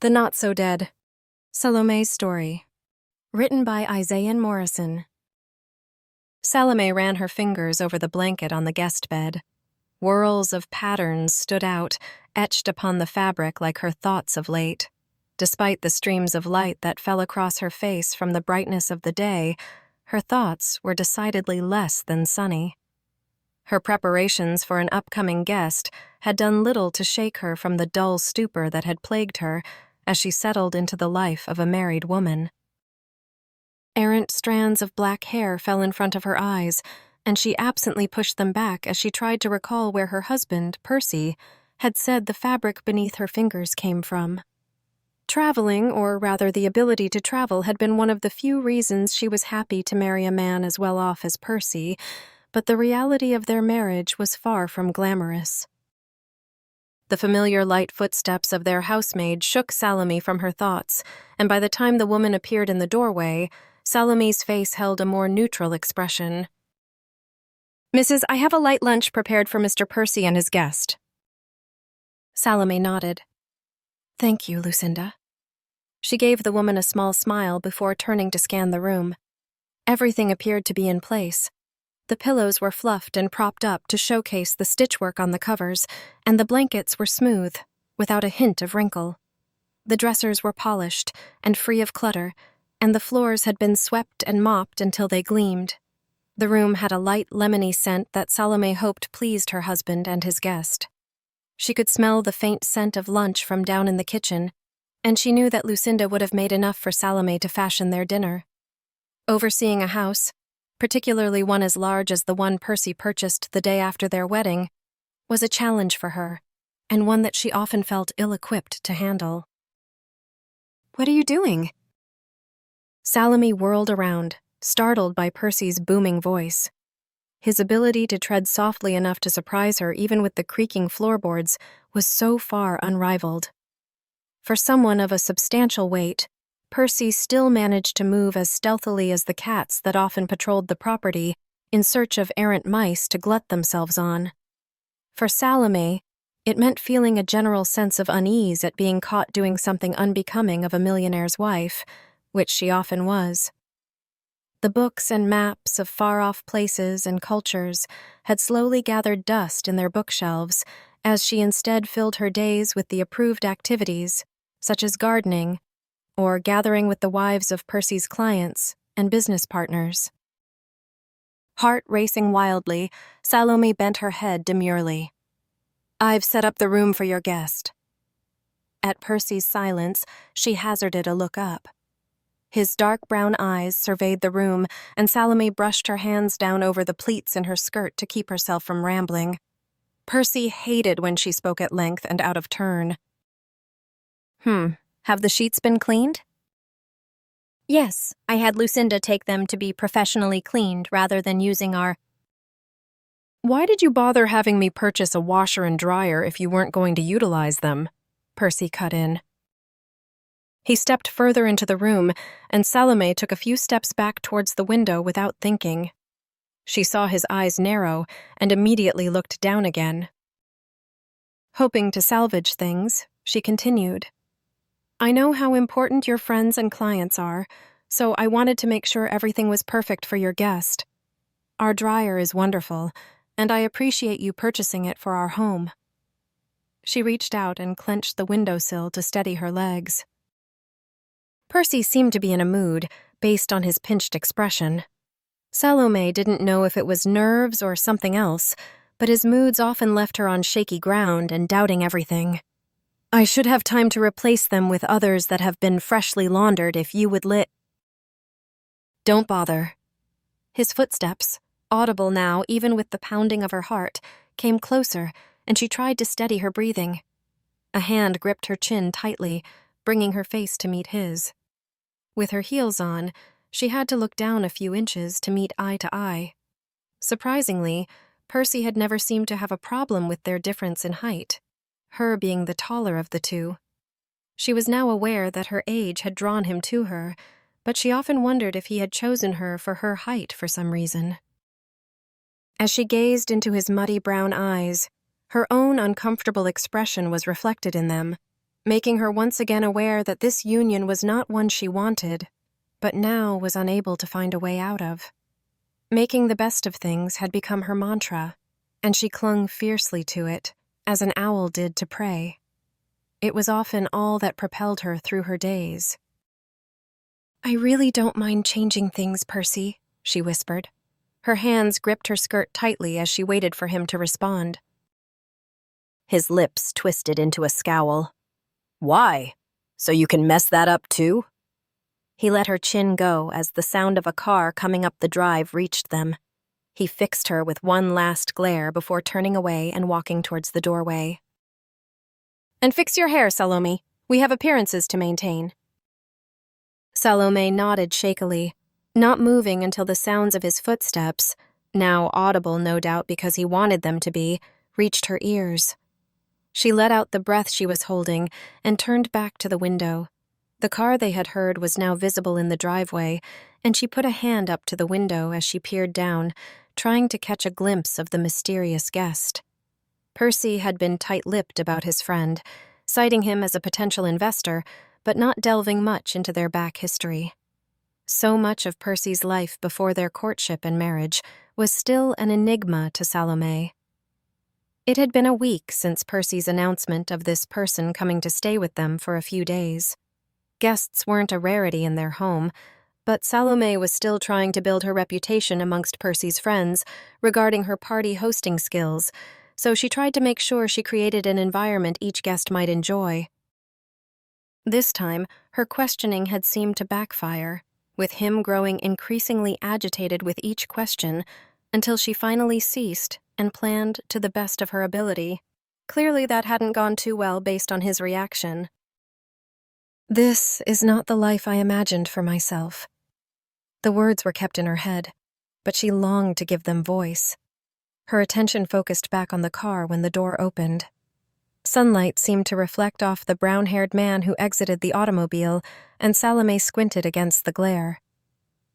The Not-So-Dead. Salome's Story. Written by Isaiyan Morrison. Salome ran her fingers over the blanket on the guest bed. Whirls of patterns stood out, etched upon the fabric like her thoughts of late. Despite the streams of light that fell across her face from the brightness of the day, her thoughts were decidedly less than sunny. Her preparations for an upcoming guest had done little to shake her from the dull stupor that had plagued her as she settled into the life of a married woman. Errant strands of black hair fell in front of her eyes, and she absently pushed them back as she tried to recall where her husband, Percy, had said the fabric beneath her fingers came from. Traveling, or rather the ability to travel, had been one of the few reasons she was happy to marry a man as well off as Percy, but the reality of their marriage was far from glamorous. The familiar light footsteps of their housemaid shook Salome from her thoughts, and by the time the woman appeared in the doorway, Salome's face held a more neutral expression. "Mrs., I have a light lunch prepared for Mr. Percy and his guest." Salome nodded. "Thank you, Lucinda." She gave the woman a small smile before turning to scan the room. Everything appeared to be in place. The pillows were fluffed and propped up to showcase the stitchwork on the covers, and the blankets were smooth, without a hint of wrinkle. The dressers were polished and free of clutter, and the floors had been swept and mopped until they gleamed. The room had a light lemony scent that Salome hoped pleased her husband and his guest. She could smell the faint scent of lunch from down in the kitchen, and she knew that Lucinda would have made enough for Salome to fashion their dinner. Overseeing a house, particularly one as large as the one Percy purchased the day after their wedding, was a challenge for her, and one that she often felt ill-equipped to handle. "What are you doing?" Salome whirled around, startled by Percy's booming voice. His ability to tread softly enough to surprise her even with the creaking floorboards was so far unrivaled. For someone of a substantial weight, Percy still managed to move as stealthily as the cats that often patrolled the property in search of errant mice to glut themselves on. For Salome, it meant feeling a general sense of unease at being caught doing something unbecoming of a millionaire's wife, which she often was. The books and maps of far-off places and cultures had slowly gathered dust in their bookshelves as she instead filled her days with the approved activities, such as gardening, or gathering with the wives of Percy's clients and business partners. Heart racing wildly, Salome bent her head demurely. "I've set up the room for your guest." At Percy's silence, she hazarded a look up. His dark brown eyes surveyed the room, and Salome brushed her hands down over the pleats in her skirt to keep herself from rambling. Percy hated when she spoke at length and out of turn. Have the sheets been cleaned?" "Yes, I had Lucinda take them to be professionally cleaned rather than using our—" "Why did you bother having me purchase a washer and dryer if you weren't going to utilize them?" Percy cut in. He stepped further into the room, and Salome took a few steps back towards the window without thinking. She saw his eyes narrow and immediately looked down again. Hoping to salvage things, she continued. "I know how important your friends and clients are, so I wanted to make sure everything was perfect for your guest. Our dryer is wonderful, and I appreciate you purchasing it for our home." She reached out and clenched the windowsill to steady her legs. Percy seemed to be in a mood, based on his pinched expression. Salome didn't know if it was nerves or something else, but his moods often left her on shaky ground and doubting everything. "I should have time to replace them with others that have been freshly laundered if you would "Don't bother." His footsteps, audible now even with the pounding of her heart, came closer, and she tried to steady her breathing. A hand gripped her chin tightly, bringing her face to meet his. With her heels on, she had to look down a few inches to meet eye to eye. Surprisingly, Percy had never seemed to have a problem with their difference in height, her being the taller of the two. She was now aware that her age had drawn him to her, but she often wondered if he had chosen her for her height for some reason. As she gazed into his muddy brown eyes, her own uncomfortable expression was reflected in them. making her once again aware that this union was not one she wanted, but now was unable to find a way out of. Making the best of things had become her mantra, and she clung fiercely to it, as an owl did to prey. It was often all that propelled her through her days. "I really don't mind changing things, Percy," she whispered. Her hands gripped her skirt tightly as she waited for him to respond. His lips twisted into a scowl. "Why? So you can mess that up too?" He let her chin go as the sound of a car coming up the drive reached them. He fixed her with one last glare before turning away and walking towards the doorway. "And fix your hair, Salome. We have appearances to maintain." Salome nodded shakily, not moving until the sounds of his footsteps, now audible no doubt because he wanted them to be, reached her ears. She let out the breath she was holding and turned back to the window. The car they had heard was now visible in the driveway, and she put a hand up to the window as she peered down, trying to catch a glimpse of the mysterious guest. Percy had been tight-lipped about his friend, citing him as a potential investor, but not delving much into their back history. So much of Percy's life before their courtship and marriage was still an enigma to Salome. It had been a week since Percy's announcement of this person coming to stay with them for a few days. Guests weren't a rarity in their home, but Salome was still trying to build her reputation amongst Percy's friends regarding her party hosting skills, so she tried to make sure she created an environment each guest might enjoy. This time, her questioning had seemed to backfire, with him growing increasingly agitated with each question, until she finally ceased and planned to the best of her ability. Clearly that hadn't gone too well based on his reaction. "This is not the life I imagined for myself." The words were kept in her head, but she longed to give them voice. Her attention focused back on the car when the door opened. Sunlight seemed to reflect off the brown-haired man who exited the automobile, and Salome squinted against the glare.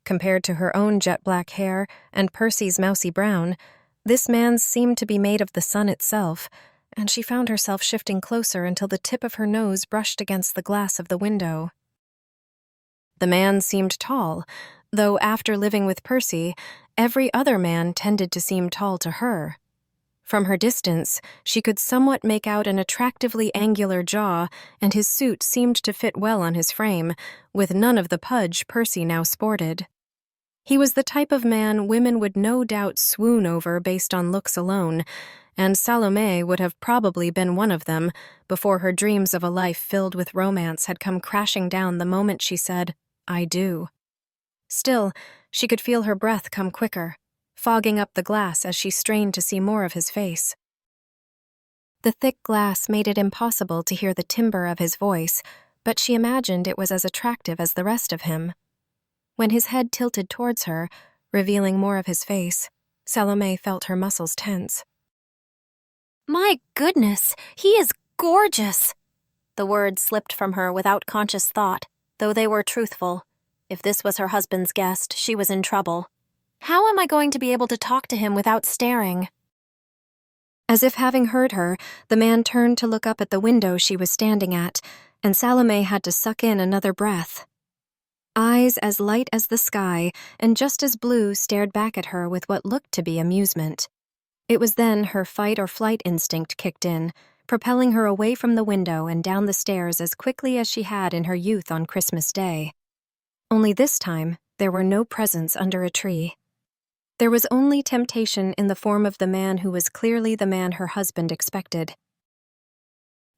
Compared to her own jet-black hair and Percy's mousy brown, this man's seemed to be made of the sun itself, and she found herself shifting closer until the tip of her nose brushed against the glass of the window. The man seemed tall, though after living with Percy, every other man tended to seem tall to her. From her distance, she could somewhat make out an attractively angular jaw, and his suit seemed to fit well on his frame, with none of the pudge Percy now sported. He was the type of man women would no doubt swoon over based on looks alone, and Salome would have probably been one of them before her dreams of a life filled with romance had come crashing down the moment she said, "I do." Still, she could feel her breath come quicker, fogging up the glass as she strained to see more of his face. The thick glass made it impossible to hear the timbre of his voice, but she imagined it was as attractive as the rest of him. When his head tilted towards her, revealing more of his face, Salome felt her muscles tense. "My goodness, he is gorgeous!" The words slipped from her without conscious thought, though they were truthful. If this was her husband's guest, she was in trouble. How am I going to be able to talk to him without staring? As if having heard her, the man turned to look up at the window she was standing at, and Salome had to suck in another breath. Eyes as light as the sky and just as blue stared back at her with what looked to be amusement. It was then her fight-or-flight instinct kicked in, propelling her away from the window and down the stairs as quickly as she had in her youth on Christmas Day. Only this time, there were no presents under a tree. There was only temptation in the form of the man who was clearly the man her husband expected.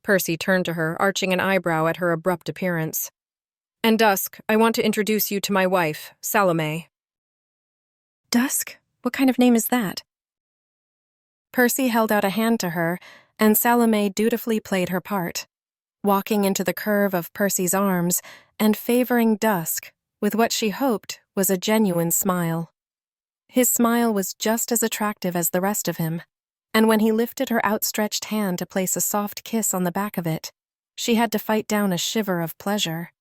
Percy turned to her, arching an eyebrow at her abrupt appearance. "And Dusk, I want to introduce you to my wife, Salome." "Dusk? What kind of name is that?" Percy held out a hand to her, and Salome dutifully played her part, walking into the curve of Percy's arms and favoring Dusk with what she hoped was a genuine smile. His smile was just as attractive as the rest of him, and when he lifted her outstretched hand to place a soft kiss on the back of it, she had to fight down a shiver of pleasure.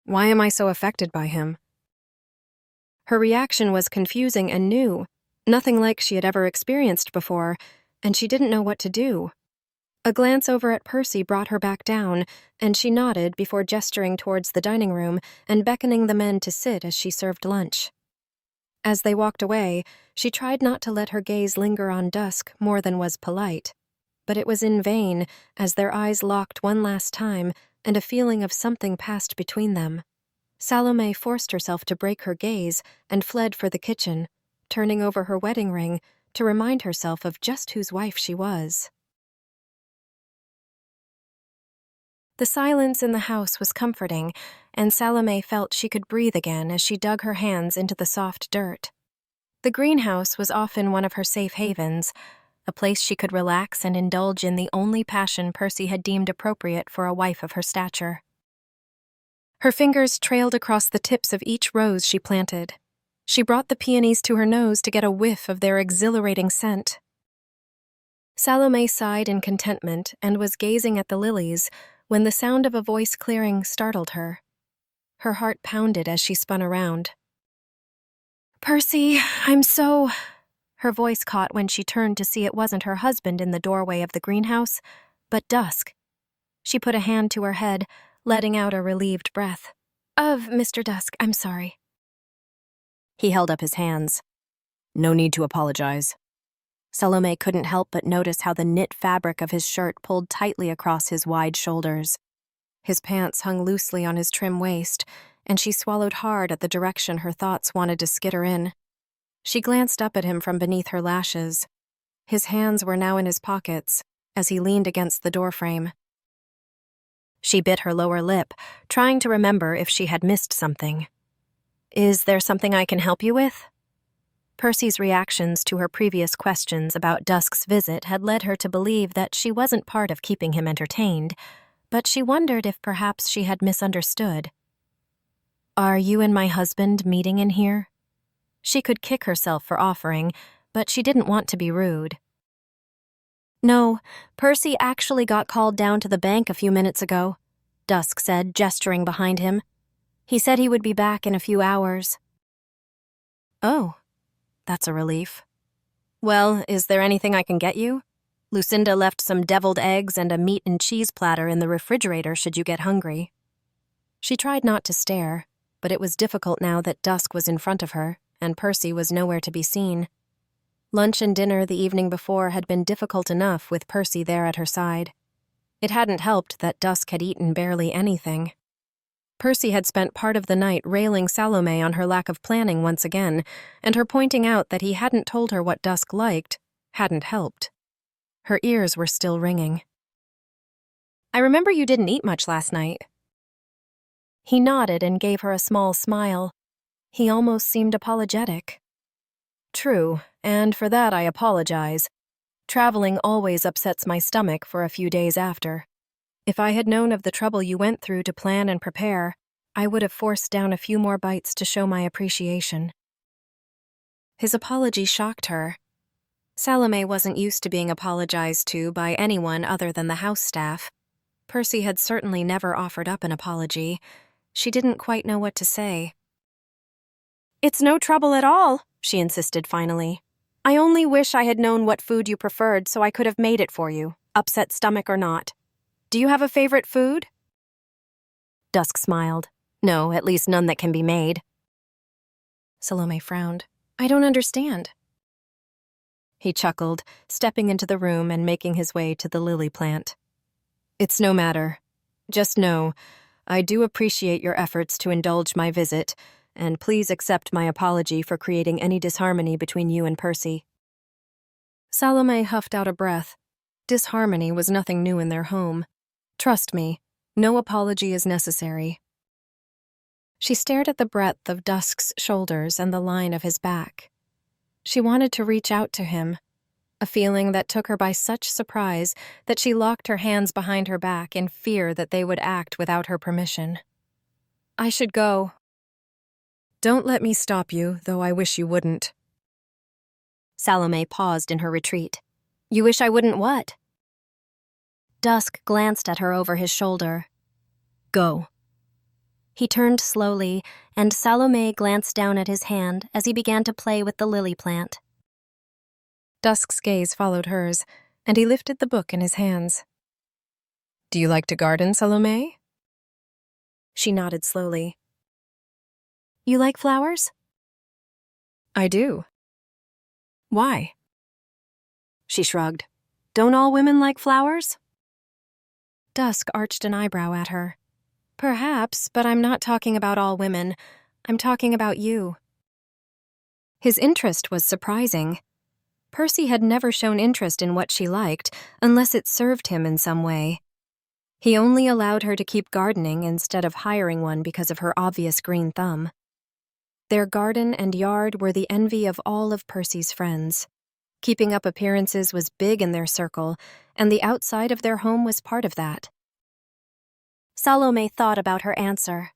Why am I so affected by him? Her reaction was confusing and new, nothing like she had ever experienced before, and she didn't know what to do. A glance over at Percy brought her back down, and she nodded before gesturing towards the dining room and beckoning the men to sit as she served lunch. As they walked away, she tried not to let her gaze linger on Dusk more than was polite. But it was in vain, as their eyes locked one last time and a feeling of something passed between them. Salome forced herself to break her gaze and fled for the kitchen, turning over her wedding ring to remind herself of just whose wife she was. The silence in the house was comforting, and Salome felt she could breathe again as she dug her hands into the soft dirt. The greenhouse was often one of her safe havens, a place she could relax and indulge in the only passion Percy had deemed appropriate for a wife of her stature. Her fingers trailed across the tips of each rose she planted. She brought the peonies to her nose to get a whiff of their exhilarating scent. Salome sighed in contentment and was gazing at the lilies when the sound of a voice clearing startled her. Her heart pounded as she spun around. "Percy, I'm so—" Her voice caught when she turned to see it wasn't her husband in the doorway of the greenhouse, but Dusk. She put a hand to her head, letting out a relieved breath. "Of Mr. Dusk, I'm sorry." He held up his hands. "No need to apologize." Salome couldn't help but notice how the knit fabric of his shirt pulled tightly across his wide shoulders. His pants hung loosely on his trim waist, and she swallowed hard at the direction her thoughts wanted to skitter in. She glanced up at him from beneath her lashes. His hands were now in his pockets, as he leaned against the doorframe. She bit her lower lip, trying to remember if she had missed something. "Is there something I can help you with?" Percy's reactions to her previous questions about Dusk's visit had led her to believe that she wasn't part of keeping him entertained, but she wondered if perhaps she had misunderstood. "Are you and my husband meeting in here?" She could kick herself for offering, but she didn't want to be rude. "No, Percy actually got called down to the bank a few minutes ago," Dusk said, gesturing behind him. "He said he would be back in a few hours." "Oh, that's a relief. Well, is there anything I can get you? Lucinda left some deviled eggs and a meat and cheese platter in the refrigerator should you get hungry." She tried not to stare, but it was difficult now that Dusk was in front of her, and Percy was nowhere to be seen. Lunch and dinner the evening before had been difficult enough with Percy there at her side. It hadn't helped that Dusk had eaten barely anything. Percy had spent part of the night railing Salome on her lack of planning once again, and her pointing out that he hadn't told her what Dusk liked hadn't helped. Her ears were still ringing. "I remember you didn't eat much last night." He nodded and gave her a small smile. He almost seemed apologetic. "True, and for that I apologize. Traveling always upsets my stomach for a few days after. If I had known of the trouble you went through to plan and prepare, I would have forced down a few more bites to show my appreciation." His apology shocked her. Salome wasn't used to being apologized to by anyone other than the house staff. Percy had certainly never offered up an apology. She didn't quite know what to say. "It's no trouble at all," she insisted finally. "I only wish I had known what food you preferred so I could have made it for you, upset stomach or not. Do you have a favorite food?" Dusk smiled. "No, at least none that can be made." Salome frowned. "I don't understand." He chuckled, stepping into the room and making his way to the lily plant. "It's no matter. Just know, I do appreciate your efforts to indulge my visit, and please accept my apology for creating any disharmony between you and Percy." Salome huffed out a breath. Disharmony was nothing new in their home. "Trust me, no apology is necessary." She stared at the breadth of Dusk's shoulders and the line of his back. She wanted to reach out to him, a feeling that took her by such surprise that she locked her hands behind her back in fear that they would act without her permission. "I should go." "Don't let me stop you, though I wish you wouldn't." Salome paused in her retreat. "You wish I wouldn't what?" Dusk glanced at her over his shoulder. "Go." He turned slowly, and Salome glanced down at his hand as he began to play with the lily plant. Dusk's gaze followed hers, and he lifted the book in his hands. Do you like to garden, Salome? She nodded slowly. You like flowers? I do. Why? She shrugged. Don't all women like flowers? Dusk arched an eyebrow at her. Perhaps, but I'm not talking about all women. I'm talking about you. His interest was surprising. Percy had never shown interest in what she liked, unless it served him in some way. He only allowed her to keep gardening instead of hiring one because of her obvious green thumb. Their garden and yard were the envy of all of Percy's friends. Keeping up appearances was big in their circle, and the outside of their home was part of that. Salome thought about her answer.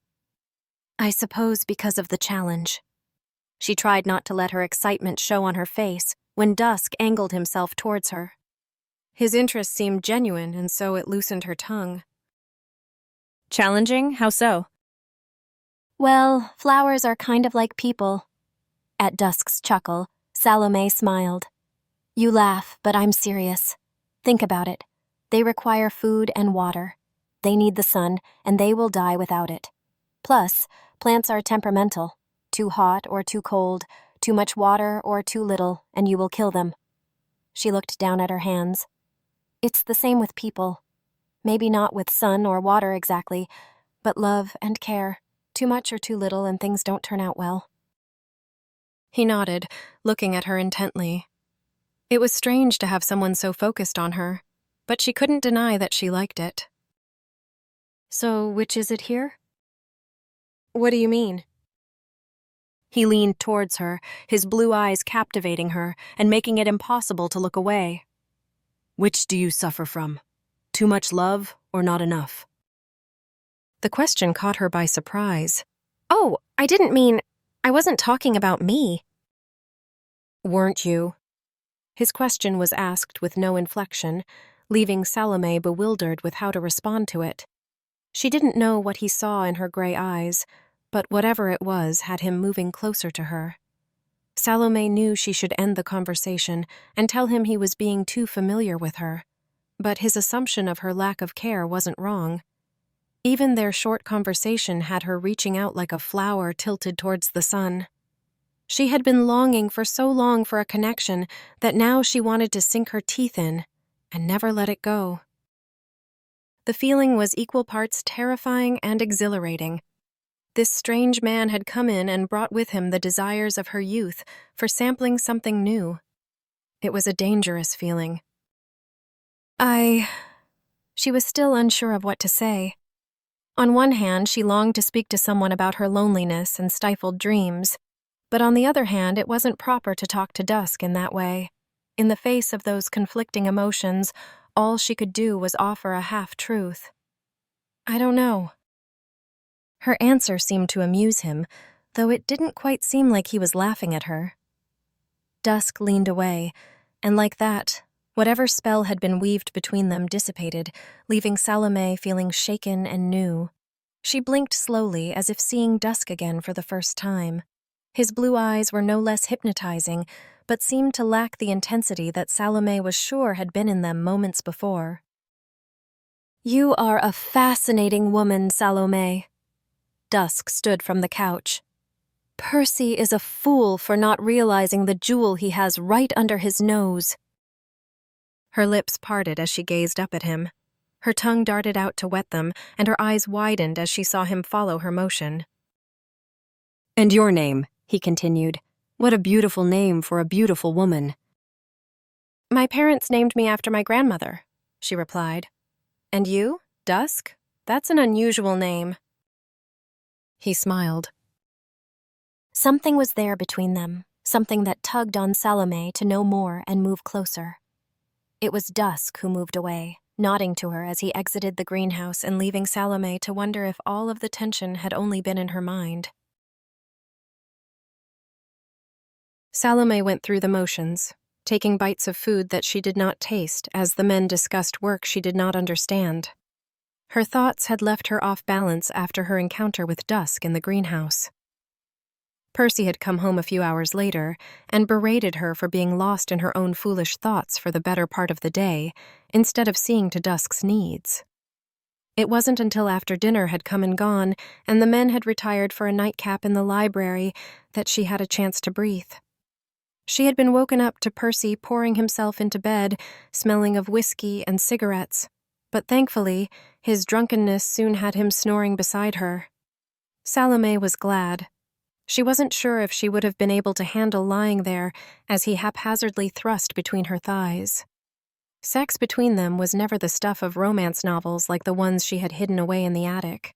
I suppose because of the challenge. She tried not to let her excitement show on her face when Dusk angled himself towards her. His interest seemed genuine, and so it loosened her tongue. Challenging? How so? Well, flowers are kind of like people. At Dusk's chuckle, Salome smiled. You laugh, but I'm serious. Think about it. They require food and water. They need the sun, and they will die without it. Plus, plants are temperamental. Too hot or too cold, too much water or too little, and you will kill them. She looked down at her hands. It's the same with people. Maybe not with sun or water exactly, but love and care. Too much or too little and things don't turn out well. He nodded, looking at her intently. It was strange to have someone so focused on her, but she couldn't deny that she liked it. So, which is it here? What do you mean? He leaned towards her, his blue eyes captivating her and making it impossible to look away. Which do you suffer from? Too much love or not enough? The question caught her by surprise. Oh, I wasn't talking about me. Weren't you? His question was asked with no inflection, leaving Salome bewildered with how to respond to it. She didn't know what he saw in her gray eyes, but whatever it was had him moving closer to her. Salome knew she should end the conversation and tell him he was being too familiar with her, but his assumption of her lack of care wasn't wrong. Even their short conversation had her reaching out like a flower tilted towards the sun. She had been longing for so long for a connection that now she wanted to sink her teeth in and never let it go. The feeling was equal parts terrifying and exhilarating. This strange man had come in and brought with him the desires of her youth for sampling something new. It was a dangerous feeling. She was still unsure of what to say. On one hand, she longed to speak to someone about her loneliness and stifled dreams, but on the other hand, it wasn't proper to talk to Dusk in that way. In the face of those conflicting emotions, all she could do was offer a half-truth. I don't know. Her answer seemed to amuse him, though it didn't quite seem like he was laughing at her. Dusk leaned away, and like that, whatever spell had been weaved between them dissipated, leaving Salome feeling shaken and new. She blinked slowly, as if seeing Dusk again for the first time. His blue eyes were no less hypnotizing, but seemed to lack the intensity that Salome was sure had been in them moments before. You are a fascinating woman, Salome. Dusk stood from the couch. Percy is a fool for not realizing the jewel he has right under his nose. Her lips parted as she gazed up at him. Her tongue darted out to wet them, and her eyes widened as she saw him follow her motion. And your name, he continued. What a beautiful name for a beautiful woman. My parents named me after my grandmother, she replied. And you, Dusk? That's an unusual name. He smiled. Something was there between them, something that tugged on Salome to know more and move closer. It was Dusk who moved away, nodding to her as he exited the greenhouse and leaving Salome to wonder if all of the tension had only been in her mind. Salome went through the motions, taking bites of food that she did not taste as the men discussed work she did not understand. Her thoughts had left her off balance after her encounter with Dusk in the greenhouse. Percy had come home a few hours later and berated her for being lost in her own foolish thoughts for the better part of the day, instead of seeing to Dusk's needs. It wasn't until after dinner had come and gone, and the men had retired for a nightcap in the library, that she had a chance to breathe. She had been woken up to Percy pouring himself into bed, smelling of whiskey and cigarettes, but thankfully, his drunkenness soon had him snoring beside her. Salome was glad. She wasn't sure if she would have been able to handle lying there as he haphazardly thrust between her thighs. Sex between them was never the stuff of romance novels like the ones she had hidden away in the attic.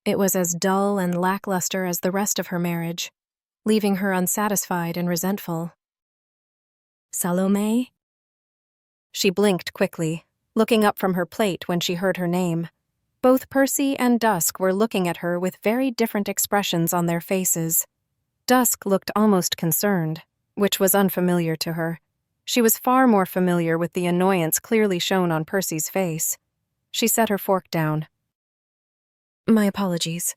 It was as dull and lackluster as the rest of her marriage, leaving her unsatisfied and resentful. Salome? She blinked quickly, looking up from her plate when she heard her name. Both Percy and Dusk were looking at her with very different expressions on their faces. Dusk looked almost concerned, which was unfamiliar to her. She was far more familiar with the annoyance clearly shown on Percy's face. She set her fork down. My apologies.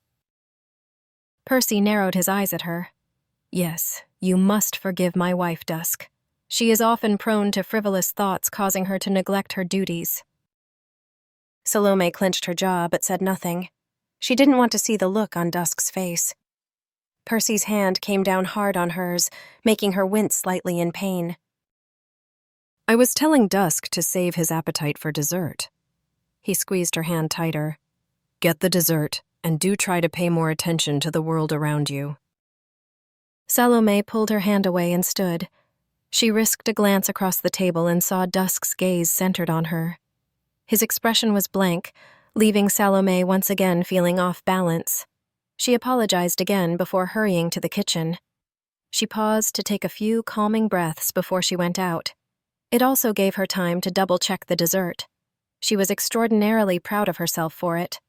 Percy narrowed his eyes at her. Yes, you must forgive my wife, Dusk. She is often prone to frivolous thoughts causing her to neglect her duties. Salome clenched her jaw but said nothing. She didn't want to see the look on Dusk's face. Percy's hand came down hard on hers, making her wince slightly in pain. I was telling Dusk to save his appetite for dessert. He squeezed her hand tighter. Get the dessert, and do try to pay more attention to the world around you. Salome pulled her hand away and stood. She risked a glance across the table and saw Dusk's gaze centered on her. His expression was blank, leaving Salome once again feeling off balance. She apologized again before hurrying to the kitchen. She paused to take a few calming breaths before she went out. It also gave her time to double-check the dessert. She was extraordinarily proud of herself for it.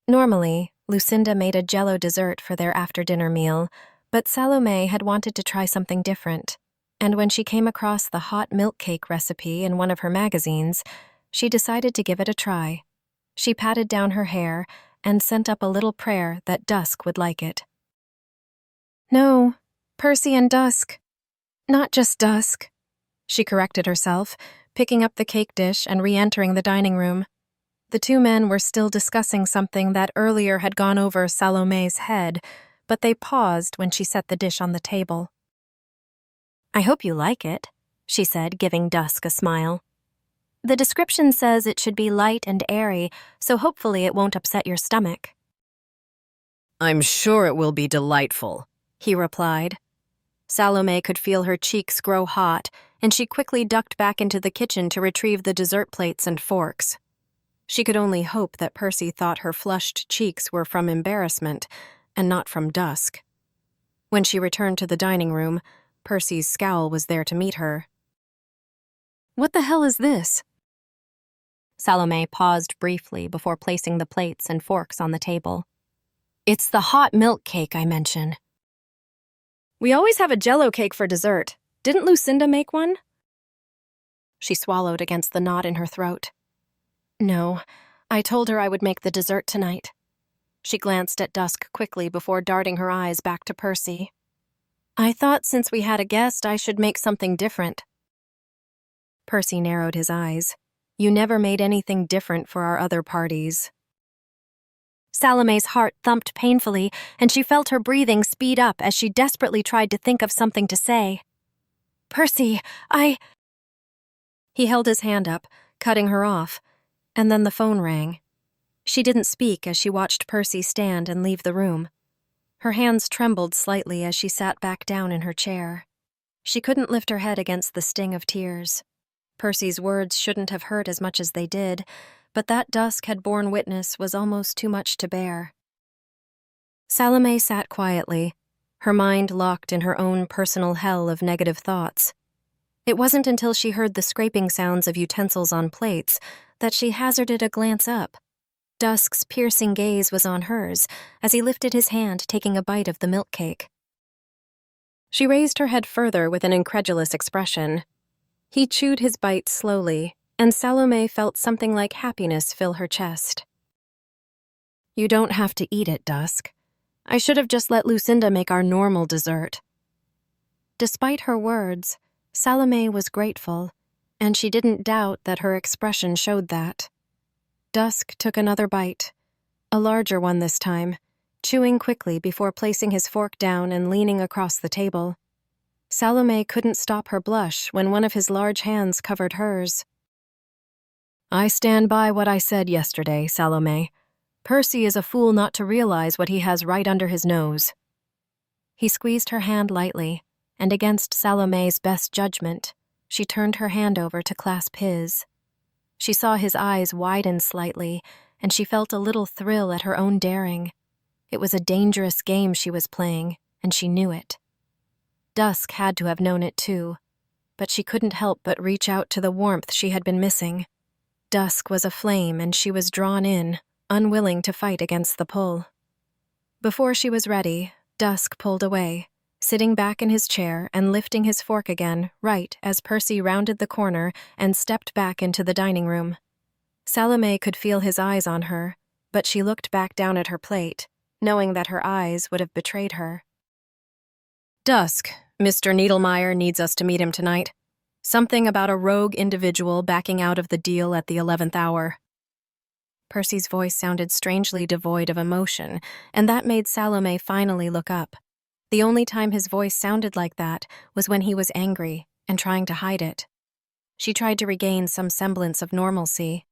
Normally, Lucinda made a Jell-O dessert for their after-dinner meal, but Salome had wanted to try something different, and when she came across the hot milk cake recipe in one of her magazines, she decided to give it a try. She patted down her hair and sent up a little prayer that Dusk would like it. No, Percy and Dusk. Not just Dusk. She corrected herself, picking up the cake dish and re-entering the dining room. The two men were still discussing something that earlier had gone over Salome's head, but they paused when she set the dish on the table. I hope you like it, she said, giving Dusk a smile. The description says it should be light and airy, so hopefully it won't upset your stomach. I'm sure it will be delightful, he replied. Salome could feel her cheeks grow hot, and she quickly ducked back into the kitchen to retrieve the dessert plates and forks. She could only hope that Percy thought her flushed cheeks were from embarrassment and not from Dusk. When she returned to the dining room, Percy's scowl was there to meet her. What the hell is this? Salome paused briefly before placing the plates and forks on the table. It's the hot milk cake I mentioned. We always have a Jell-O cake for dessert. Didn't Lucinda make one? She swallowed against the knot in her throat. No, I told her I would make the dessert tonight. She glanced at Dusk quickly before darting her eyes back to Percy. I thought since we had a guest I should make something different. Percy narrowed his eyes. You never made anything different for our other parties. Salome's heart thumped painfully, and she felt her breathing speed up as she desperately tried to think of something to say. Percy, He held his hand up, cutting her off, and then the phone rang. She didn't speak as she watched Percy stand and leave the room. Her hands trembled slightly as she sat back down in her chair. She couldn't lift her head against the sting of tears. Percy's words shouldn't have hurt as much as they did, but that Dusk had borne witness was almost too much to bear. Salome sat quietly, her mind locked in her own personal hell of negative thoughts. It wasn't until she heard the scraping sounds of utensils on plates that she hazarded a glance up. Dusk's piercing gaze was on hers as he lifted his hand, taking a bite of the milk cake. She raised her head further with an incredulous expression. He chewed his bite slowly, and Salome felt something like happiness fill her chest. You don't have to eat it, Dusk. I should have just let Lucinda make our normal dessert. Despite her words, Salome was grateful, and she didn't doubt that her expression showed that. Dusk took another bite, a larger one this time, chewing quickly before placing his fork down and leaning across the table. Salome couldn't stop her blush when one of his large hands covered hers. "I stand by what I said yesterday, Salome. Percy is a fool not to realize what he has right under his nose." He squeezed her hand lightly, and against Salome's best judgment, she turned her hand over to clasp his. She saw his eyes widen slightly, and she felt a little thrill at her own daring. It was a dangerous game she was playing, and she knew it. Dusk had to have known it too, but she couldn't help but reach out to the warmth she had been missing. Dusk was aflame, and she was drawn in, unwilling to fight against the pull. Before she was ready, Dusk pulled away, sitting back in his chair and lifting his fork again right as Percy rounded the corner and stepped back into the dining room. Salome could feel his eyes on her, but she looked back down at her plate, knowing that her eyes would have betrayed her. "Dusk, Mr. Needlemeyer needs us to meet him tonight. Something about a rogue individual backing out of the deal at the 11th hour." Percy's voice sounded strangely devoid of emotion, and that made Salome finally look up. The only time his voice sounded like that was when he was angry and trying to hide it. She tried to regain some semblance of normalcy.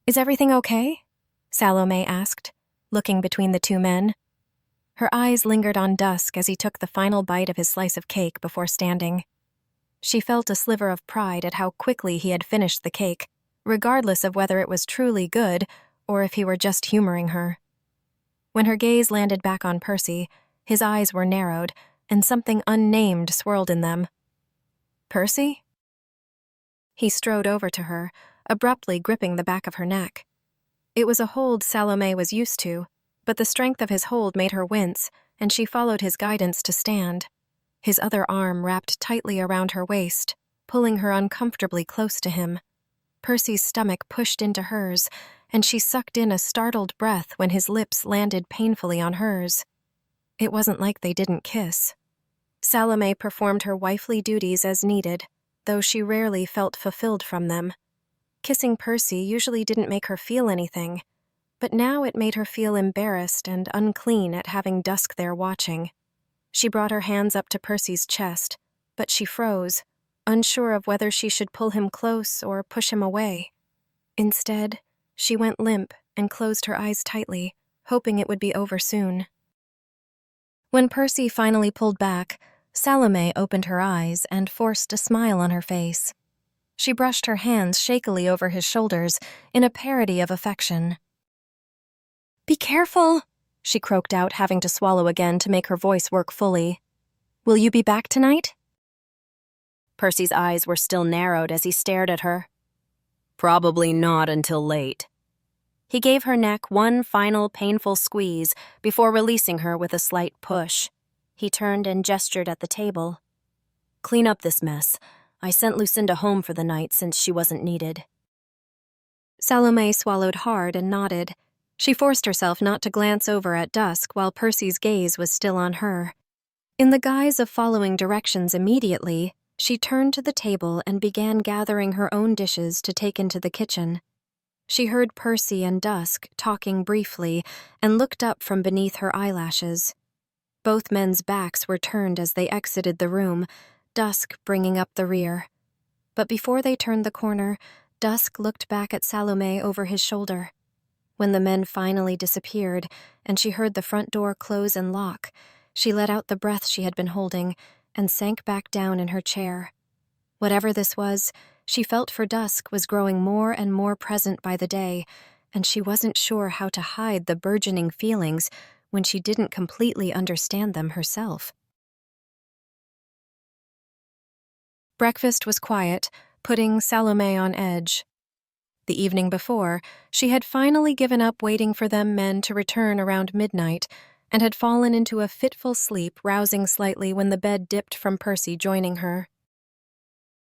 "Is everything okay?" Salome asked, looking between the two men. Her eyes lingered on Dusk as he took the final bite of his slice of cake before standing. She felt a sliver of pride at how quickly he had finished the cake, regardless of whether it was truly good or if he were just humoring her. When her gaze landed back on Percy, his eyes were narrowed, and something unnamed swirled in them. "Percy?" He strode over to her, abruptly gripping the back of her neck. It was a hold Salome was used to, but the strength of his hold made her wince, and she followed his guidance to stand. His other arm wrapped tightly around her waist, pulling her uncomfortably close to him. Percy's stomach pushed into hers, and she sucked in a startled breath when his lips landed painfully on hers. It wasn't like they didn't kiss. Salome performed her wifely duties as needed, though she rarely felt fulfilled from them. Kissing Percy usually didn't make her feel anything, but now it made her feel embarrassed and unclean at having Dusk there watching. She brought her hands up to Percy's chest, but she froze, unsure of whether she should pull him close or push him away. Instead, she went limp and closed her eyes tightly, hoping it would be over soon. When Percy finally pulled back, Salome opened her eyes and forced a smile on her face. She brushed her hands shakily over his shoulders in a parody of affection. "Be careful," she croaked out, having to swallow again to make her voice work fully. "Will you be back tonight?" Percy's eyes were still narrowed as he stared at her. "Probably not until late." He gave her neck one final painful squeeze before releasing her with a slight push. He turned and gestured at the table. "Clean up this mess. I sent Lucinda home for the night since she wasn't needed." Salome swallowed hard and nodded. She forced herself not to glance over at Dusk while Percy's gaze was still on her. In the guise of following directions immediately, she turned to the table and began gathering her own dishes to take into the kitchen. She heard Percy and Dusk talking briefly and looked up from beneath her eyelashes. Both men's backs were turned as they exited the room, Dusk bringing up the rear. But before they turned the corner, Dusk looked back at Salome over his shoulder. When the men finally disappeared and she heard the front door close and lock, she let out the breath she had been holding and sank back down in her chair. Whatever this was, she felt for Dusk was growing more and more present by the day, and she wasn't sure how to hide the burgeoning feelings when she didn't completely understand them herself. Breakfast was quiet, putting Salome on edge. The evening before, she had finally given up waiting for them men to return around midnight and had fallen into a fitful sleep, rousing slightly when the bed dipped from Percy joining her.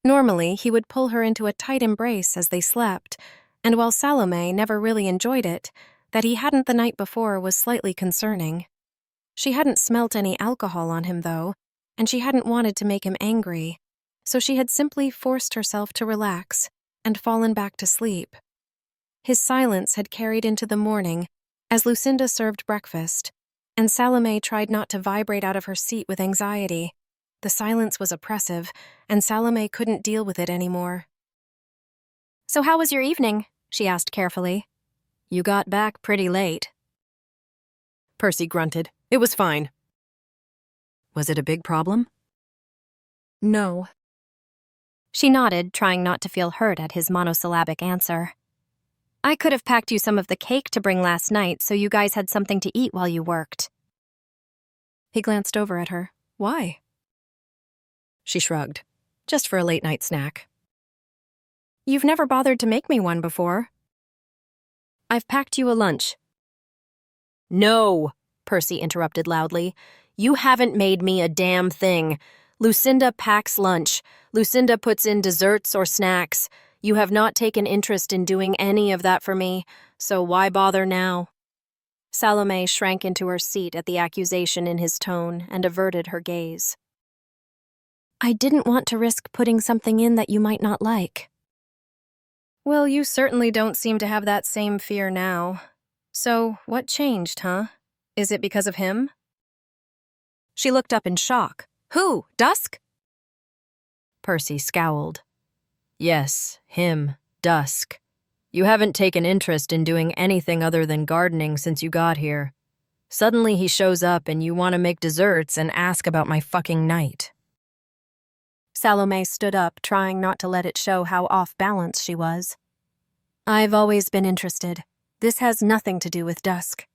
Normally, he would pull her into a tight embrace as they slept, and while Salome never really enjoyed it, that he hadn't the night before was slightly concerning. She hadn't smelt any alcohol on him, though, and she hadn't wanted to make him angry, so she had simply forced herself to relax and fallen back to sleep. His silence had carried into the morning as Lucinda served breakfast, and Salome tried not to vibrate out of her seat with anxiety. The silence was oppressive, and Salome couldn't deal with it anymore. "So how was your evening?" she asked carefully. "You got back pretty late." Percy grunted. "It was fine." "Was it a big problem?" "No." She nodded, trying not to feel hurt at his monosyllabic answer. "I could have packed you some of the cake to bring last night so you guys had something to eat while you worked." He glanced over at her. "Why?" She shrugged. "Just for a late-night snack." "You've never bothered to make me one before." "I've packed you a lunch." "No," Percy interrupted loudly. "You haven't made me a damn thing. Lucinda packs lunch. Lucinda puts in desserts or snacks. You have not taken interest in doing any of that for me, so why bother now?" Salome shrank into her seat at the accusation in his tone and averted her gaze. "I didn't want to risk putting something in that you might not like." "Well, you certainly don't seem to have that same fear now. So, what changed, huh? Is it because of him?" She looked up in shock. "Who? Dusk?" Percy scowled. "Yes, him, Dusk. You haven't taken interest in doing anything other than gardening since you got here. Suddenly he shows up and you want to make desserts and ask about my fucking night." Salome stood up, trying not to let it show how off balance she was. "I've always been interested. This has nothing to do with Dusk."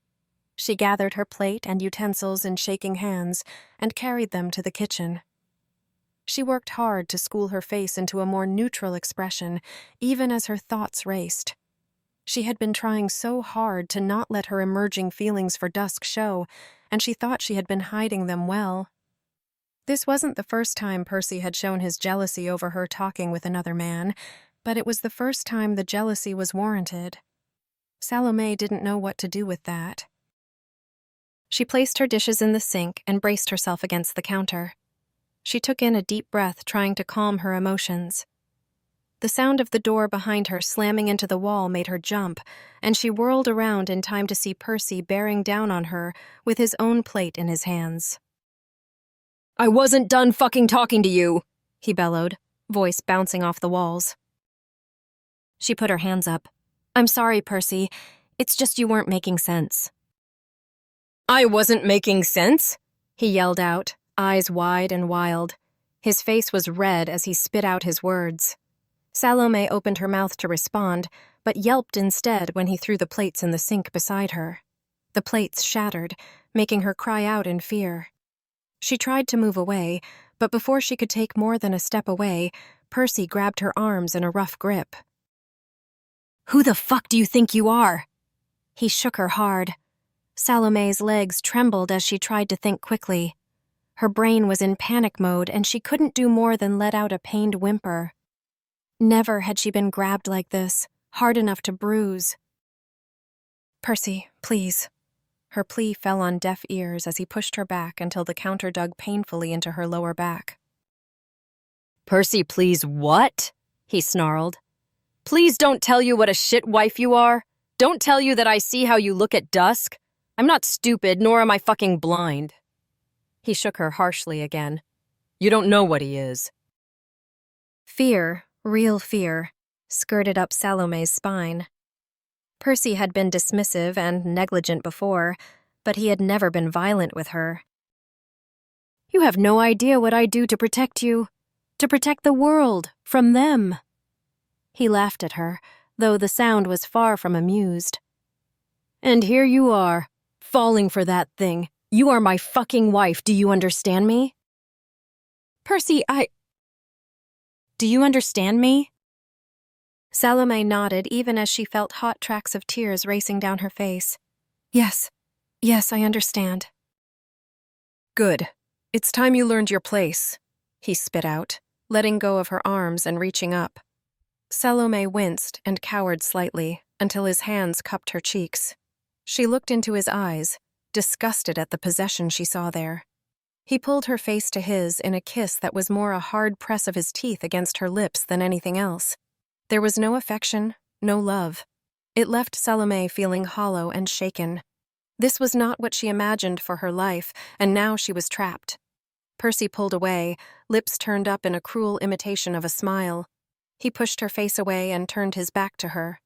She gathered her plate and utensils in shaking hands and carried them to the kitchen. She worked hard to school her face into a more neutral expression, even as her thoughts raced. She had been trying so hard to not let her emerging feelings for Dusk show, and she thought she had been hiding them well. This wasn't the first time Percy had shown his jealousy over her talking with another man, but it was the first time the jealousy was warranted. Salome didn't know what to do with that. She placed her dishes in the sink and braced herself against the counter. She took in a deep breath, trying to calm her emotions. The sound of the door behind her slamming into the wall made her jump, and she whirled around in time to see Percy bearing down on her with his own plate in his hands. "I wasn't done fucking talking to you," he bellowed, voice bouncing off the walls. She put her hands up. "I'm sorry, Percy. It's just you weren't making sense." "I wasn't making sense?" he yelled out, eyes wide and wild. His face was red as he spit out his words. Salome opened her mouth to respond, but yelped instead when he threw the plates in the sink beside her. The plates shattered, making her cry out in fear. She tried to move away, but before she could take more than a step away, Percy grabbed her arms in a rough grip. "Who the fuck do you think you are?" He shook her hard. Salome's legs trembled as she tried to think quickly. Her brain was in panic mode, and she couldn't do more than let out a pained whimper. Never had she been grabbed like this, hard enough to bruise. "Percy, please." Her plea fell on deaf ears as he pushed her back until the counter dug painfully into her lower back. "Percy, please what?" he snarled. "Please don't tell you what a shit wife you are. Don't tell you that I see how you look at Dusk. I'm not stupid, nor am I fucking blind." He shook her harshly again. "You don't know what he is." Fear, real fear, skirted up Salome's spine. Percy had been dismissive and negligent before, but he had never been violent with her. "You have no idea what I do to protect you. To protect the world, from them." He laughed at her, though the sound was far from amused. "And here you are, falling for that thing. You are my fucking wife, do you understand me?" "Percy, Do you understand me?" Salome nodded even as she felt hot tracks of tears racing down her face. Yes, I understand." "Good. It's time you learned your place," he spit out, letting go of her arms and reaching up. Salome winced and cowered slightly until his hands cupped her cheeks. She looked into his eyes, disgusted at the possession she saw there. He pulled her face to his in a kiss that was more a hard press of his teeth against her lips than anything else. There was no affection, no love. It left Salome feeling hollow and shaken. This was not what she imagined for her life, and now she was trapped. Percy pulled away, lips turned up in a cruel imitation of a smile. He pushed her face away and turned his back to her.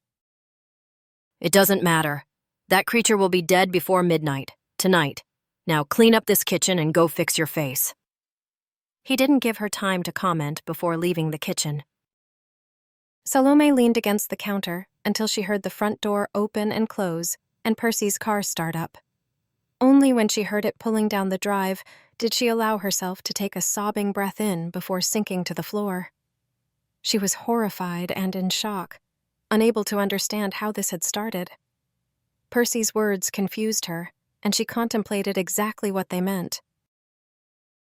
It doesn't matter. That creature will be dead before midnight, tonight. Now clean up this kitchen and go fix your face. He didn't give her time to comment before leaving the kitchen. Salome leaned against the counter until she heard the front door open and close and Percy's car start up. Only when she heard it pulling down the drive did she allow herself to take a sobbing breath in before sinking to the floor. She was horrified and in shock, unable to understand how this had started. Percy's words confused her, and she contemplated exactly what they meant.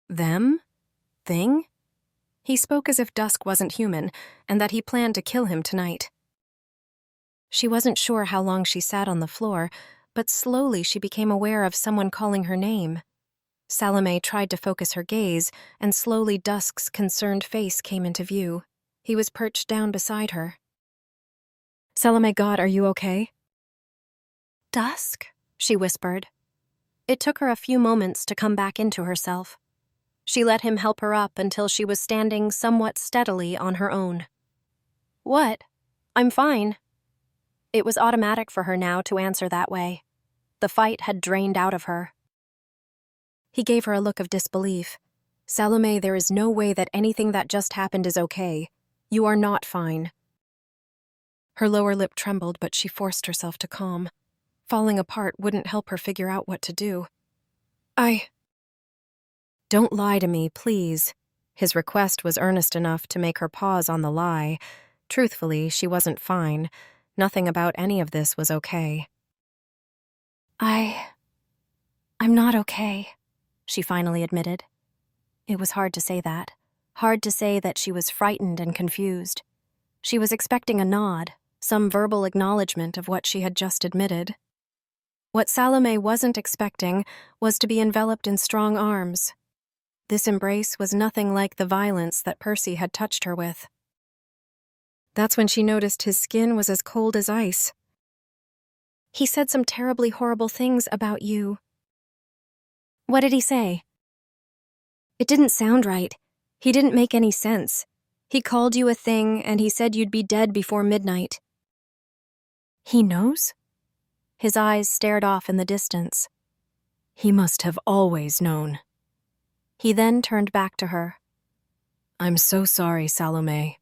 Them? Thing? He spoke as if Dusk wasn't human, and that he planned to kill him tonight. She wasn't sure how long she sat on the floor, but slowly she became aware of someone calling her name. Salome tried to focus her gaze, and slowly Dusk's concerned face came into view. He was perched down beside her. "Salome, God, are you okay?" "Dusk?" she whispered. It took her a few moments to come back into herself. She let him help her up until she was standing somewhat steadily on her own. "What? I'm fine." It was automatic for her now to answer that way. The fight had drained out of her. He gave her a look of disbelief. "Salome, there is no way that anything that just happened is okay. You are not fine." Her lower lip trembled, but she forced herself to calm. Falling apart wouldn't help her figure out what to do. "Don't lie to me, please." His request was earnest enough to make her pause on the lie. Truthfully, she wasn't fine. Nothing about any of this was okay. I'm not okay," she finally admitted. It was hard to say that. Hard to say that she was frightened and confused. She was expecting a nod, some verbal acknowledgement of what she had just admitted. What Salome wasn't expecting was to be enveloped in strong arms. This embrace was nothing like the violence that Percy had touched her with. That's when she noticed his skin was as cold as ice. "He said some terribly horrible things about you." "What did he say?" "It didn't sound right. He didn't make any sense. He called you a thing, and he said you'd be dead before midnight." "He knows?" His eyes stared off in the distance. He must have always known. He then turned back to her. "I'm so sorry, Salome.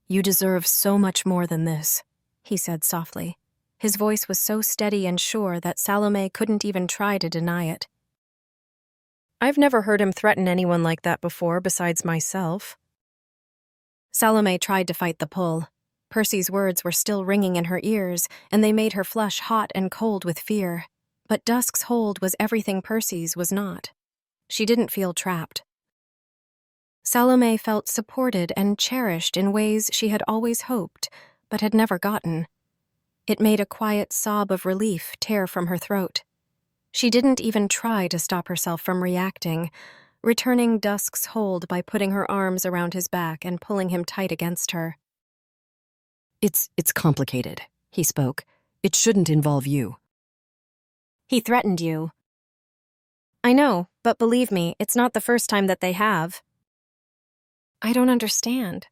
You deserve so much more than this," he said softly. His voice was so steady and sure that Salome couldn't even try to deny it. "I've never heard him threaten anyone like that before besides myself." Salome tried to fight the pull. Percy's words were still ringing in her ears, and they made her flush hot and cold with fear. But Dusk's hold was everything Percy's was not. She didn't feel trapped. Salome felt supported and cherished in ways she had always hoped, but had never gotten. It made a quiet sob of relief tear from her throat. She didn't even try to stop herself from reacting, returning Dusk's hold by putting her arms around his back and pulling him tight against her. It's complicated," he spoke. "It shouldn't involve you." "He threatened you." "I know, but believe me, it's not the first time that they have." "I don't understand."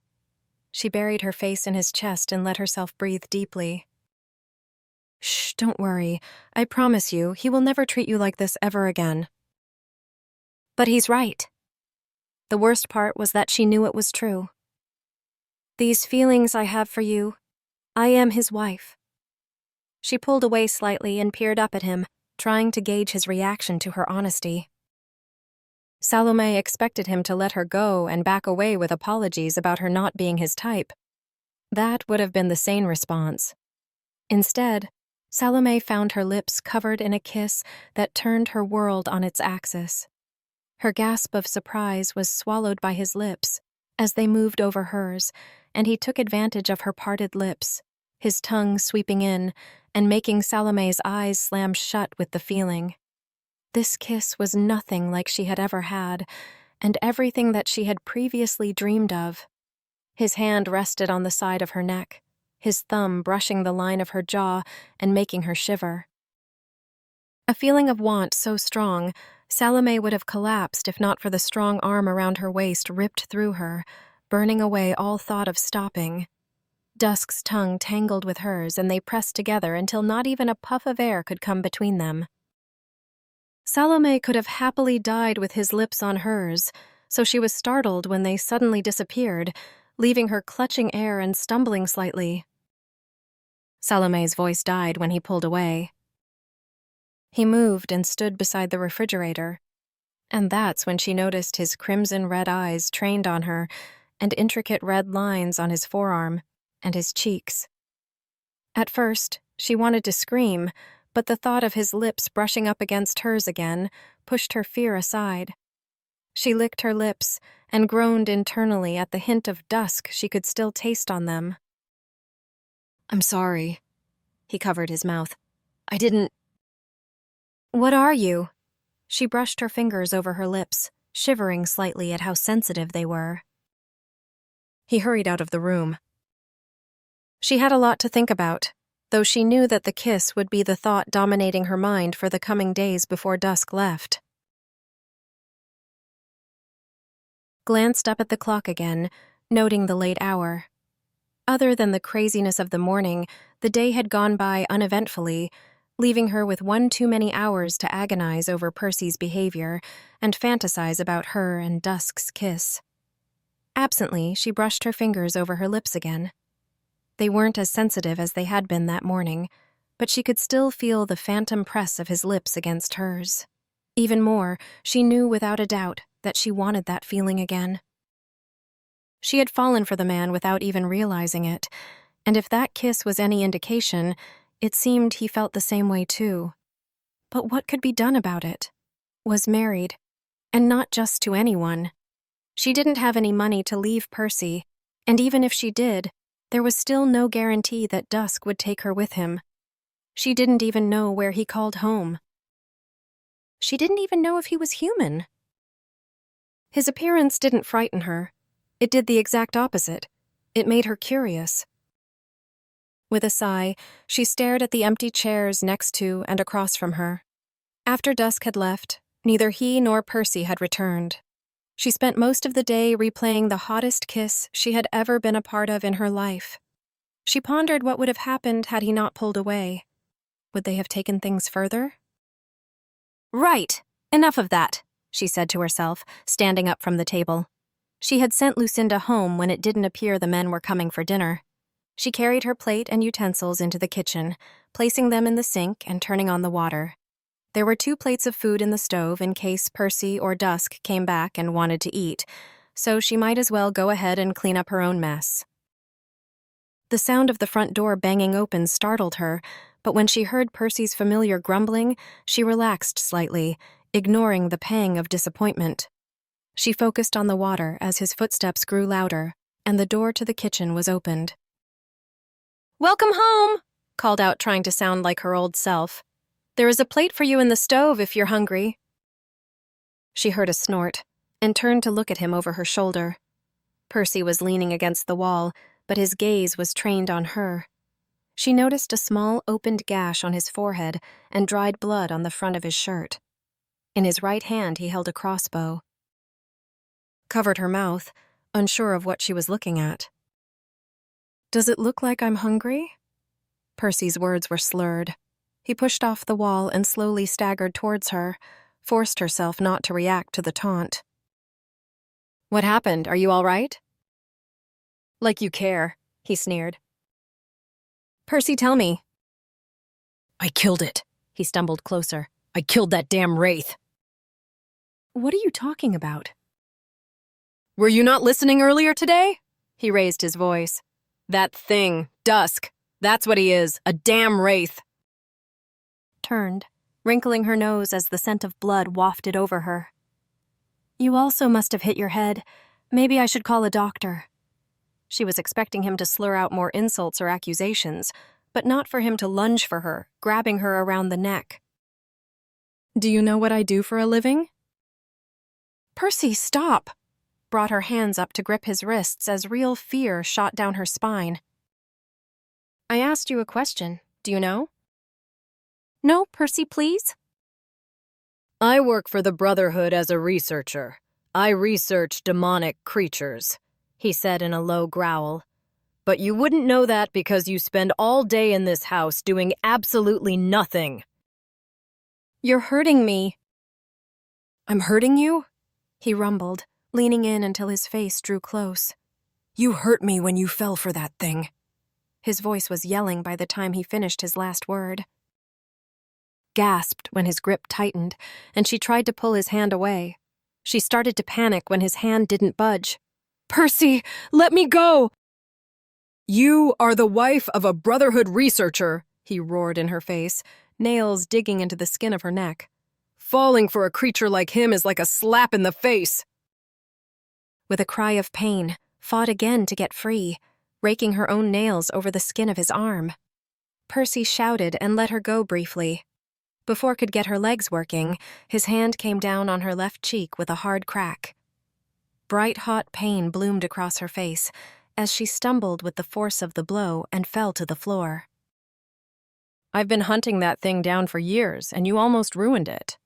She buried her face in his chest and let herself breathe deeply. "Shh, don't worry. I promise you, he will never treat you like this ever again." But he's right. The worst part was that she knew it was true. "These feelings I have for you, I am his wife." She pulled away slightly and peered up at him, trying to gauge his reaction to her honesty. Salome expected him to let her go and back away with apologies about her not being his type. That would have been the sane response. Instead, Salome found her lips covered in a kiss that turned her world on its axis. Her gasp of surprise was swallowed by his lips as they moved over hers, and he took advantage of her parted lips, his tongue sweeping in and making Salome's eyes slam shut with the feeling. This kiss was nothing like she had ever had, and everything that she had previously dreamed of. His hand rested on the side of her neck, his thumb brushing the line of her jaw and making her shiver. A feeling of want so strong, Salome would have collapsed if not for the strong arm around her waist ripped through her, burning away all thought of stopping. Dusk's tongue tangled with hers, and they pressed together until not even a puff of air could come between them. Salome could have happily died with his lips on hers, so she was startled when they suddenly disappeared, leaving her clutching air and stumbling slightly. Salome's voice died when he pulled away. He moved and stood beside the refrigerator, and that's when she noticed his crimson-red eyes trained on her and intricate red lines on his forearm and his cheeks. At first, she wanted to scream, but the thought of his lips brushing up against hers again pushed her fear aside. She licked her lips and groaned internally at the hint of dusk she could still taste on them. "I'm sorry." He covered his mouth. "I didn't—" "What are you?" She brushed her fingers over her lips, shivering slightly at how sensitive they were. He hurried out of the room. She had a lot to think about, though she knew that the kiss would be the thought dominating her mind for the coming days before Dusk left. Glanced up at the clock again, noting the late hour. Other than the craziness of the morning, the day had gone by uneventfully, leaving her with one too many hours to agonize over Percy's behavior and fantasize about her and Dusk's kiss. Absently, she brushed her fingers over her lips again. They weren't as sensitive as they had been that morning, but she could still feel the phantom press of his lips against hers. Even more, she knew without a doubt that she wanted that feeling again. She had fallen for the man without even realizing it, and if that kiss was any indication, it seemed he felt the same way too. But what could be done about it? Was married, and not just to anyone. She didn't have any money to leave Percy, and even if she did, there was still no guarantee that Dusk would take her with him. She didn't even know where he called home. She didn't even know if he was human. His appearance didn't frighten her. It did the exact opposite. It made her curious. With a sigh, she stared at the empty chairs next to and across from her. After Dusk had left, neither he nor Percy had returned. She spent most of the day replaying the hottest kiss she had ever been a part of in her life. She pondered what would have happened had he not pulled away. Would they have taken things further? "Right, enough of that," she said to herself, standing up from the table. She had sent Lucinda home when it didn't appear the men were coming for dinner. She carried her plate and utensils into the kitchen, placing them in the sink and turning on the water. There were 2 plates of food in the stove in case Percy or Dusk came back and wanted to eat, so she might as well go ahead and clean up her own mess. The sound of the front door banging open startled her, but when she heard Percy's familiar grumbling, she relaxed slightly, ignoring the pang of disappointment. She focused on the water as his footsteps grew louder, and the door to the kitchen was opened. "Welcome home," called out, trying to sound like her old self. "There is a plate for you in the stove if you're hungry." She heard a snort and turned to look at him over her shoulder. Percy was leaning against the wall, but his gaze was trained on her. She noticed a small opened gash on his forehead and dried blood on the front of his shirt. In his right hand he held a crossbow. Covered her mouth, unsure of what she was looking at. "Does it look like I'm hungry?" Percy's words were slurred. He pushed off the wall and slowly staggered towards her, forced herself not to react to the taunt. "What happened? Are you all right?" "Like you care," he sneered. "Percy, tell me." "I killed it." He stumbled closer. "I killed that damn wraith." "What are you talking about?" "Were you not listening earlier today?" He raised his voice. "That thing, Dusk, that's what he is, a damn wraith." Turned, wrinkling her nose as the scent of blood wafted over her. "You also must have hit your head. Maybe I should call a doctor." She was expecting him to slur out more insults or accusations, but not for him to lunge for her, grabbing her around the neck. "Do you know what I do for a living?" "Percy, stop!" Brought her hands up to grip his wrists as real fear shot down her spine. I asked you a question. Do you know? No, Percy, please? I work for the Brotherhood as a researcher. I research demonic creatures, he said in a low growl. But you wouldn't know that because you spend all day in this house doing absolutely nothing. You're hurting me. I'm hurting you? He rumbled, leaning in until his face drew close. You hurt me when you fell for that thing. His voice was yelling by the time he finished his last word. Gasped when his grip tightened, and she tried to pull his hand away. She started to panic when his hand didn't budge. Percy, let me go! You are the wife of a Brotherhood researcher, he roared in her face, nails digging into the skin of her neck. Falling for a creature like him is like a slap in the face. With a cry of pain, fought again to get free, raking her own nails over the skin of his arm. Percy shouted and let her go briefly. Before could get her legs working, his hand came down on her left cheek with a hard crack. Bright hot pain bloomed across her face as she stumbled with the force of the blow and fell to the floor. I've been hunting that thing down for years, and you almost ruined it.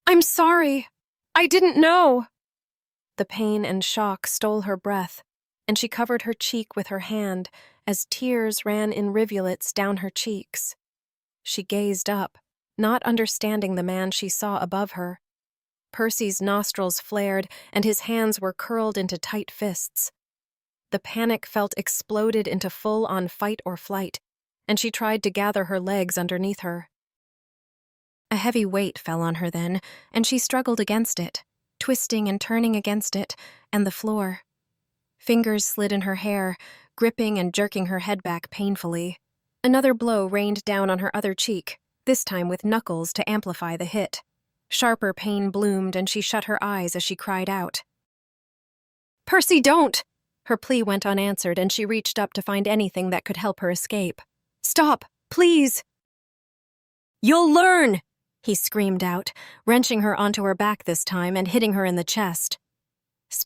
I'm sorry. I didn't know. The pain and shock stole her breath, and she covered her cheek with her hand as tears ran in rivulets down her cheeks. She gazed up, not understanding the man she saw above her. Percy's nostrils flared, and his hands were curled into tight fists. The panic felt exploded into full-on fight or flight, and she tried to gather her legs underneath her. A heavy weight fell on her then, and she struggled against it, twisting and turning against it and the floor. Fingers slid in her hair, gripping and jerking her head back painfully. Another blow rained down on her other cheek, this time with knuckles to amplify the hit. Sharper pain bloomed, and she shut her eyes as she cried out. Percy, don't! Her plea went unanswered, and she reached up to find anything that could help her escape. Stop, please! You'll learn! He screamed out, wrenching her onto her back this time and hitting her in the chest.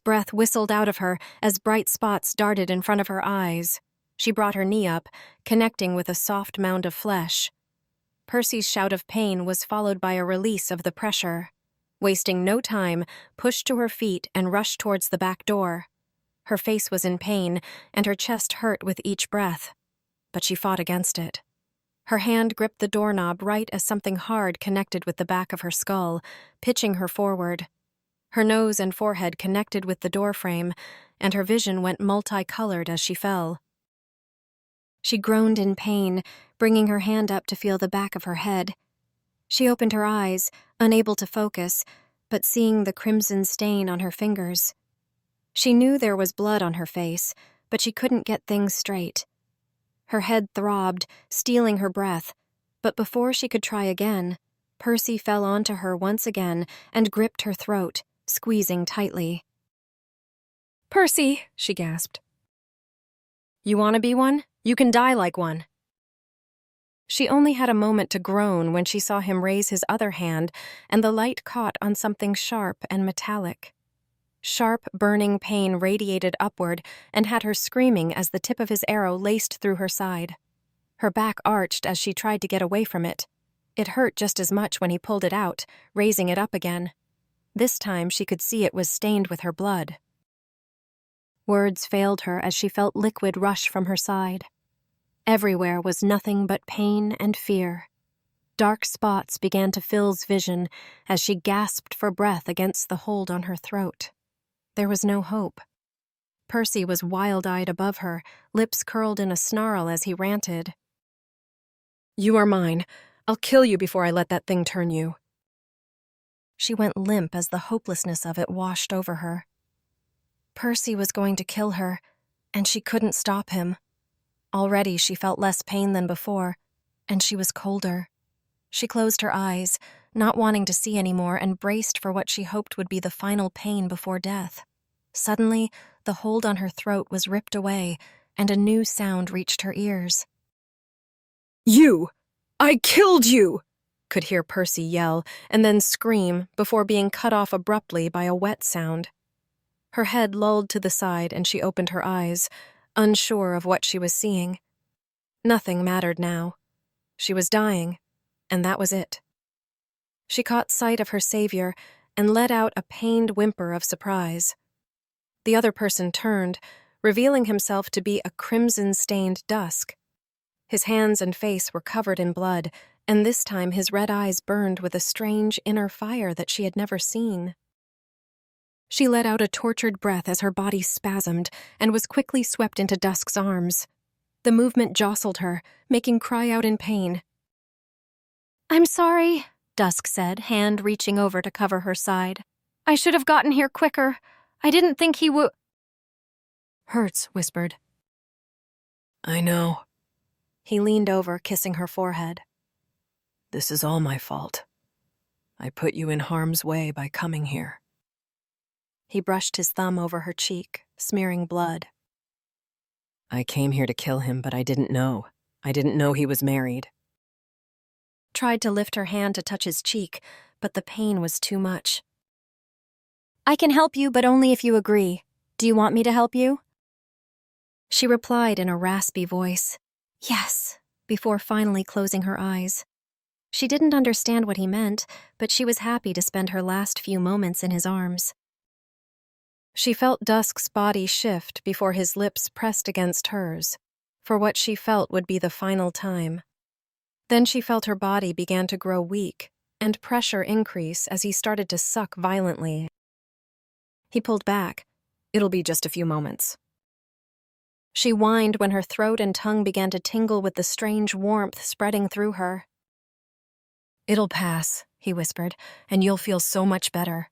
Breath whistled out of her as bright spots darted in front of her eyes. She brought her knee up, connecting with a soft mound of flesh. Percy's shout of pain was followed by a release of the pressure. Wasting no time, pushed to her feet and rushed towards the back door. Her face was in pain, and her chest hurt with each breath. But she fought against it. Her hand gripped the doorknob right as something hard connected with the back of her skull, pitching her forward. Her nose and forehead connected with the doorframe, and her vision went multicolored as she fell. She groaned in pain, bringing her hand up to feel the back of her head. She opened her eyes, unable to focus, but seeing the crimson stain on her fingers. She knew there was blood on her face, but she couldn't get things straight. Her head throbbed, stealing her breath, but before she could try again, Percy fell onto her once again and gripped her throat, squeezing tightly. Percy, she gasped. You want to be one? You can die like one. She only had a moment to groan when she saw him raise his other hand, and the light caught on something sharp and metallic. Sharp, burning pain radiated upward and had her screaming as the tip of his arrow laced through her side. Her back arched as she tried to get away from it. It hurt just as much when he pulled it out, raising it up again. This time she could see it was stained with her blood. Words failed her as she felt liquid rush from her side. Everywhere was nothing but pain and fear. Dark spots began to fill's vision as she gasped for breath against the hold on her throat. There was no hope. Percy was wild-eyed above her, lips curled in a snarl as he ranted. You are mine. I'll kill you before I let that thing turn you. She went limp as the hopelessness of it washed over her. Percy was going to kill her, and she couldn't stop him. Already she felt less pain than before, and she was colder. She closed her eyes, not wanting to see anymore, and braced for what she hoped would be the final pain before death. Suddenly, the hold on her throat was ripped away, and a new sound reached her ears. You! I killed you! Could hear Percy yell, and then scream before being cut off abruptly by a wet sound. Her head lulled to the side and she opened her eyes, unsure of what she was seeing. Nothing mattered now. She was dying, and that was it. She caught sight of her savior and let out a pained whimper of surprise. The other person turned, revealing himself to be a crimson-stained Dusk. His hands and face were covered in blood, and this time his red eyes burned with a strange inner fire that she had never seen. She let out a tortured breath as her body spasmed and was quickly swept into Dusk's arms. The movement jostled her, making cry out in pain. "I'm sorry," Dusk said, hand reaching over to cover her side. "I should have gotten here quicker. I didn't think he would—" "Hurts," whispered. "I know." He leaned over, kissing her forehead. "This is all my fault. I put you in harm's way by coming here." He brushed his thumb over her cheek, smearing blood. "I came here to kill him, but I didn't know. I didn't know he was married." Tried to lift her hand to touch his cheek, but the pain was too much. "I can help you, but only if you agree. Do you want me to help you?" She replied in a raspy voice, "Yes," before finally closing her eyes. She didn't understand what he meant, but she was happy to spend her last few moments in his arms. She felt Dusk's body shift before his lips pressed against hers, for what she felt would be the final time. Then she felt her body began to grow weak, and pressure increase as he started to suck violently. He pulled back. "It'll be just a few moments." She whined when her throat and tongue began to tingle with the strange warmth spreading through her. "It'll pass," he whispered, "and you'll feel so much better."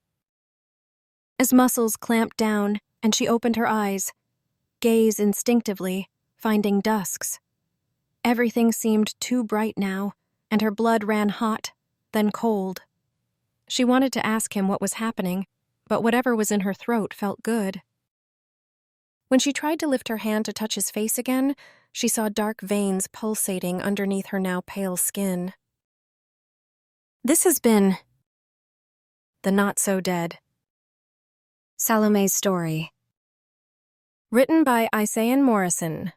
His muscles clamped down, and she opened her eyes, gaze instinctively, finding Dusk's. Everything seemed too bright now, and her blood ran hot, then cold. She wanted to ask him what was happening, but whatever was in her throat felt good. When she tried to lift her hand to touch his face again, she saw dark veins pulsating underneath her now pale skin. This has been The Not So Dead. Salome's story. Written by Isaiyan Morrison.